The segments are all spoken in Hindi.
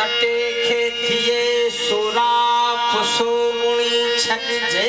लटे खे थिए सुराख सोमुणी छॾिजे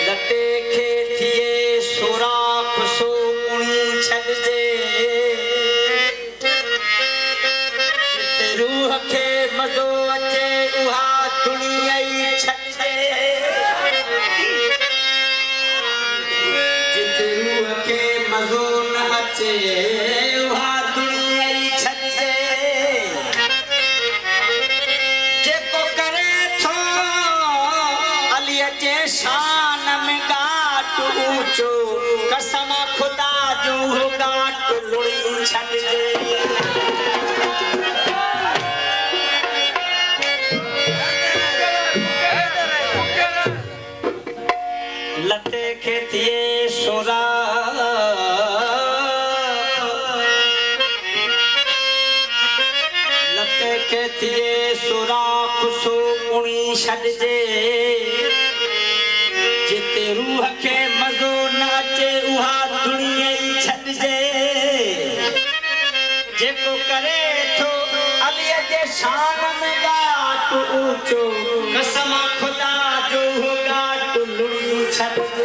लटे खे थिए सुराख सोमुणी छॾिजे रूह खे मज़ो अचे उहा दुनिया ई छॾिजे जिते रूह खे मज़ो न अचे उहा दुनिया ई छॾिजे जेको करे थो अलीअ जे शान में गाट ऊंचो कसम खुदा जो गाट लुड़ी छॾिजे लटे खे थिए लटे खे थिए सुराख सोमुणी छॾिजे जिते रूह खे मज़ो न अचे उहा दुनिया ई छॾिजे जेको करे थो अलीअ जे शान में गाट ऊंचो कसम खुदा जो गाट लुड़ी छॾिजे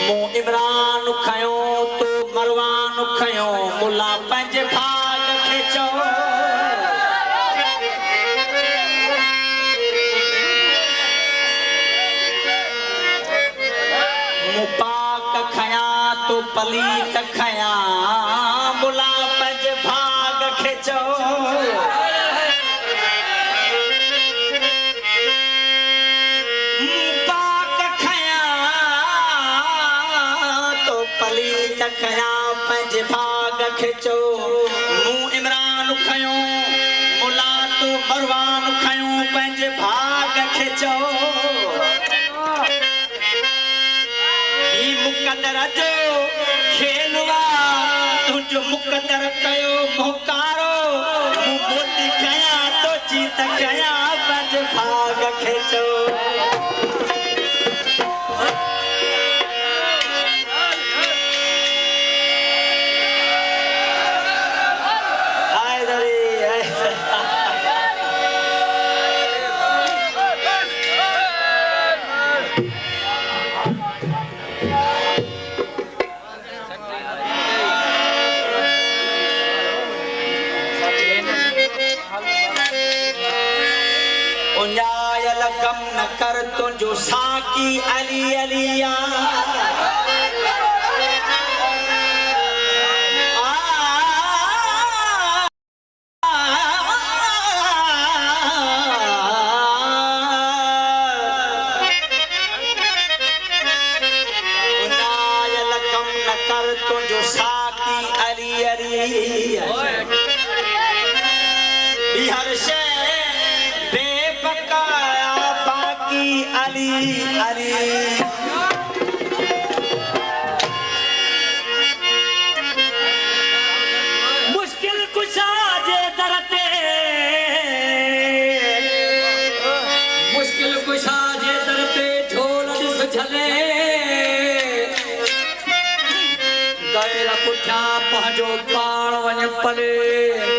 मूं इमरान खयो तो मरवान खयो मुला पंहिंजे भाग खे चओ मूं पाक खया तो पलीत खया मुला पंहिंजे भाग खे चओ खया पंहिंजे भाग खे चओ मूं इमरान खयो मुला तो मरवान खयो पंहिंजे भाग खे चओ ही मुक़दर जो खेल तुंहिंजो मुक़दर कयो मोकारो मूं मोती कया तो जीत कया पंहिंजे भाग खे चओ गम न कर तुझो साकी अली अलिया गम न कर तुझो साकी अली अलिया हर शे अली अली मुश्किल कुशा जे दर ते झोल ॾिस झले गैर पुठियां पंहिंजो पाण वञ पले